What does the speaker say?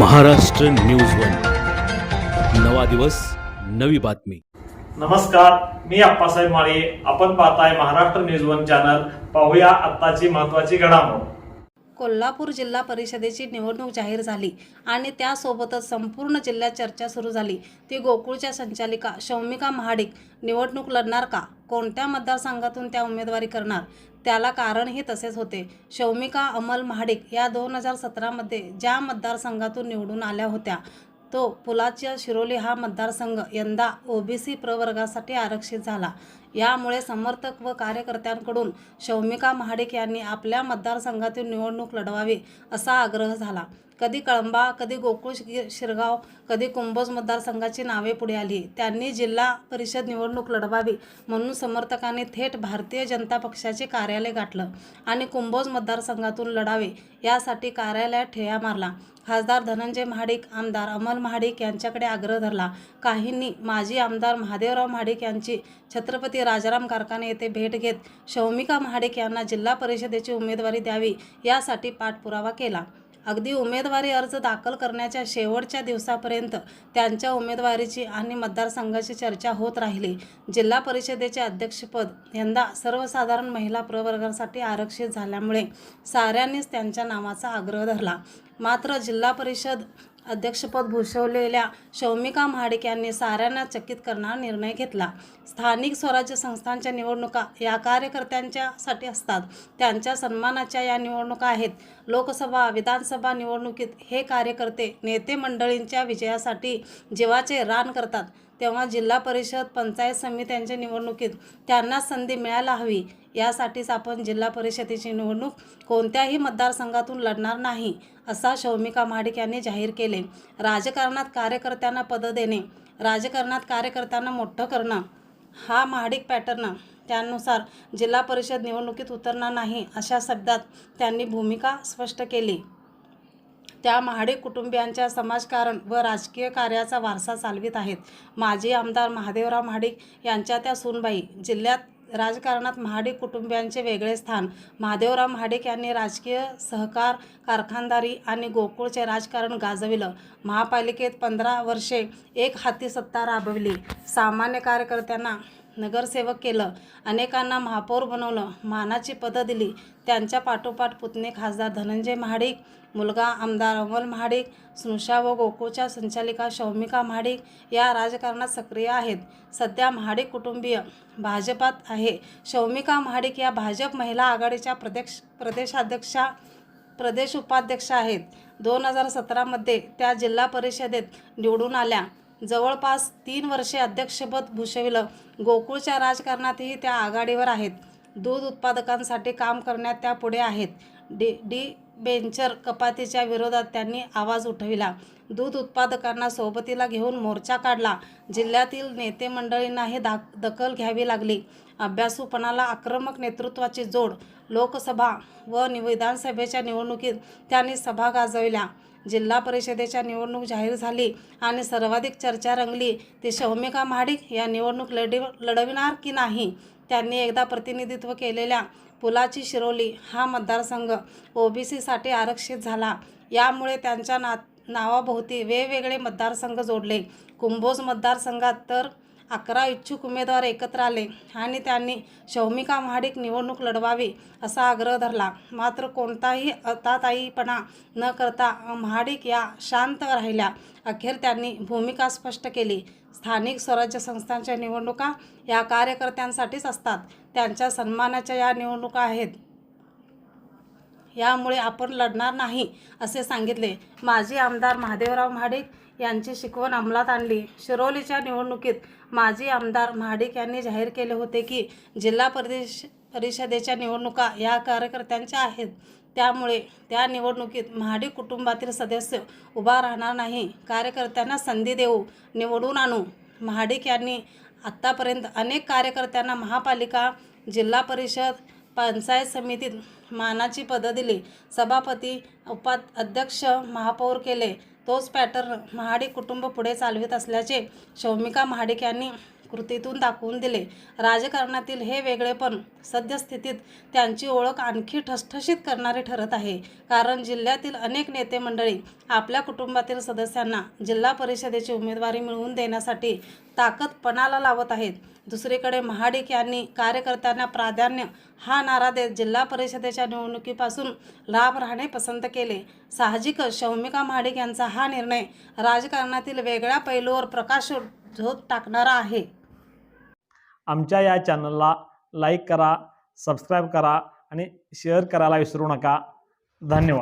Maharashtra news one, नवा दिवस नवी बातमी. नमस्कार, मी अप्पासाहेब माळी. आपण पाहताय महाराष्ट्र न्यूज वन चॅनल. पाहूया आत्ताची महत्त्वाची घडामोड. कोल्हापूर जिल्हा परिषदेची निवडणूक जाहीर झाली आणि त्यासोबतच संपूर्ण जिल्ह्यात चर्चा सुरू झाली. ती गोकुळच्या संचालिका शौमिका महाडिक निवडणूक लढणार का? कोणत्या मतदारसंघातून त्या उमेदवारी करणार? त्याला कारणही तसेच होते. शौमिका अमल महाडिक या 2017 मध्ये ज्या मतदारसंघातून निवडून आल्या होत्या तो पुलाच्या शिरोली हा मतदारसंघ यंदा ओबीसी प्रवर्गासाठी आरक्षित झाला. यामुळे समर्थक व कार्यकर्त्यांकडून शौमिका महाडिक यांनी आपल्या मतदारसंघातून निवडणूक लढवावी असा आग्रह झाला. कधी कळंबा, कधी गोकुळ शिरगाव, कधी कुंभोज मतदारसंघाची नावे पुढे आली. त्यांनी जिल्हा परिषद निवडणूक लढवावी म्हणून समर्थकांनी थेट भारतीय जनता पक्षाचे कार्यालय गाठलं आणि कुंभोज मतदारसंघातून लढावे यासाठी कार्यालयात ठिय्या मारला. खासदार धनंजय महाडिक, आमदार अमल महाडिक यांच्याकडे आग्रह धरला. काहींनी माजी आमदार महादेवराव महाडिक यांची छत्रपती राजाराम कारखाने येथे भेट घेत शौमिका महाडिक यांना जिल्हा परिषदेची उमेदवारी द्यावी यासाठी पाठपुरावा केला. अगदी उमेदवारी अर्ज दाखल करण्याच्या शेवटच्या दिवसापर्यंत त्यांच्या उमेदवारीची आणि मतदारसंघाची चर्चा होत राहिली. जिल्हा परिषदेचे अध्यक्षपद यंदा सर्वसाधारण महिला प्रवर्गासाठी आरक्षित झाल्यामुळे साऱ्यांनीच त्यांच्या नावाचा आग्रह धरला. मात्र जिल्हा परिषद अध्यक्षपद भूषवलेल्या शौमिका महाडिक यांनी साऱ्यांना चकित करणारा निर्णय घेतला. स्थानिक स्वराज्य संस्थांच्या निवडणुका या कार्यकर्त्यांच्यासाठी असतात. त्यांच्या सन्मानाच्या या निवडणुका आहेत. लोकसभा, विधानसभा निवडणुकीत हे कार्यकर्ते नेते मंडळींच्या विजयासाठी जीवाचे रान करतात, तेव्हा जिल्हा परिषद, पंचायत समित्यांच्या निवडणुकीत त्यांना संधी मिळायला हवी. यासाठीच आपण जिल्हा परिषदेची निवडणूक कोणत्याही मतदारसंघातून लढणार नाही असा शौमिका महाडिक यांनी जाहीर केले. राजकारणात कार्यकर्त्यांना पद देणे, राजकारणात कार्यकर्त्यांना मोठं करणं हा महाडिक पॅटर्न. त्यानुसार जिल्हा परिषद निवडणुकीत उतरणार नाही अशा शब्दात त्यांनी भूमिका स्पष्ट केली. त्या महाडिक कुटुंबियांच्या समाजकारण व राजकीय कार्याचा वारसा चालवित आहेत. माजी आमदार महादेवराव महाडिक यांच्या त्या सूनबाई. जिल्ह्यात राजकारणात महाडिक कुटुंबियांचे वेगळे स्थान. महादेवराव महाडिक यांनी राजकीय, सहकार, कारखानदारी आणि गोकुळचे राजकारण गाजविलं. महापालिकेत 15 वर्षे एक हाती सत्ता राबविली. सामान्य कार्यकर्त्यांना नगरसेवक केलं. अनेकांना महापौर बनवलं, मानाची पदं दिली. त्यांच्या पाठोपाठ पुतणे खासदार धनंजय महाडिक, मुलगा आमदार अमल महाडिक, स्नुषा व गोकुळच्या संचालिका शौमिका महाडिक या राजकारणात सक्रिय आहेत. सध्या महाडिक कुटुंबीय भाजपात आहे. शौमिका महाडिक या भाजप महिला आघाडीच्या प्रदेश उपाध्यक्षा आहेत. 2017 मध्ये त्या जिल्हा परिषदेत निवडून आल्या. जवळपास 3 वर्षे अध्यक्षपद भूषविलं. गोकुळच्या राजकारणातही त्या आघाडीवर आहेत. दूध उत्पादकांसाठी काम करण्यात त्या पुढे आहेत. डिबेंचर कपातीच्या विरोधात त्यांनी आवाज उठविला. दूध उत्पादकांना सोबतीला घेऊन मोर्चा काढला. जिल्ह्यातील नेते मंडळींनाही दखल घ्यावी लागली. अभ्यासूपणाला आक्रमक नेतृत्वाची जोड. लोकसभा व विधानसभेच्या निवडणुकीत त्यांनी सभा गाजविल्या. जिल्हा परिषदेच्या निवडणूक जाहीर झाली आणि सर्वाधिक चर्चा रंगली ती शौमिका महाडिक या निवडणूक लढविणार की नाही. त्यांनी एकदा प्रतिनिधित्व केलेल्या पुलाची शिरोली हा मतदारसंघ ओबीसीसाठी आरक्षित झाला. यामुळे त्यांच्या नावाभोवती वेगवेगळे मतदारसंघ जोडले. कुंभोज मतदारसंघात तर 11 इच्छुक उमेदवार एकत्र आले आणि त्यांनी शौमिका महाडिक निवडणूक लढवावी असा आग्रह धरला. मात्र कोणताही अताताईपणा न करता महाडिक या शांत राहिल्या. अखेर त्यांनी भूमिका स्पष्ट केली. स्थानिक स्वराज्य संस्थांच्या निवडणुका या कार्यकर्त्यांसाठीच असतात. त्यांच्या सन्मानाच्या या निवडणुका आहेत. यामुळे आपण लढणार नाही असे सांगितले. माजी आमदार महादेवराव महाडिक यांची शिकवण अंमलात आणली. शिरोलीच्या निवडणुकीत माजी आमदार महाडिक यांनी जाहीर केले होते की जिल्हा परिषदेच्या निवडणुका या कार्यकर्त्यांच्या आहेत. त्यामुळे त्या निवडणुकीत महाडिक कुटुंबातील सदस्य उभा राहणार नाही. कार्यकर्त्यांना संधी देऊ, निवडून आणू. महाडिक यांनी आत्तापर्यंत अनेक कार्यकर्त्यांना महापालिका, जिल्हा परिषद, पंचायत समितीत मानाची पदं दिली. सभापती, उपाध्यक्ष, महापौर केले. तोच पॅटर्न महाडिक कुटुंब पुढे चालवित असल्याचे शौमिका महाडिक यांनी कृतीतून दाखवून दिले. राजकारणातील हे वेगळेपण सद्यस्थितीत त्यांची ओळख आणखी ठसठशीत करणारे ठरत आहे. कारण जिल्ह्यातील अनेक नेते मंडळी आपल्या कुटुंबातील सदस्यांना जिल्हा परिषदेची उमेदवारी मिळवून देण्यासाठी ताकद पणाला लावत आहेत. दुसरीकडे महाडिक यांनी कार्यकर्त्यांना प्राधान्य हा नारा देत जिल्हा परिषदेच्या निवडणुकीपासून लांब राहणे पसंत केले. साहजिकच शौमिका महाडिक यांचा हा निर्णय राजकारणातील वेगळ्या पैलूवर प्रकाश झोत टाकणारा आहे. आमच्या या चॅनलला लाईक करा, सबस्क्राईब करा आणि शेअर करायला विसरू नका. धन्यवाद.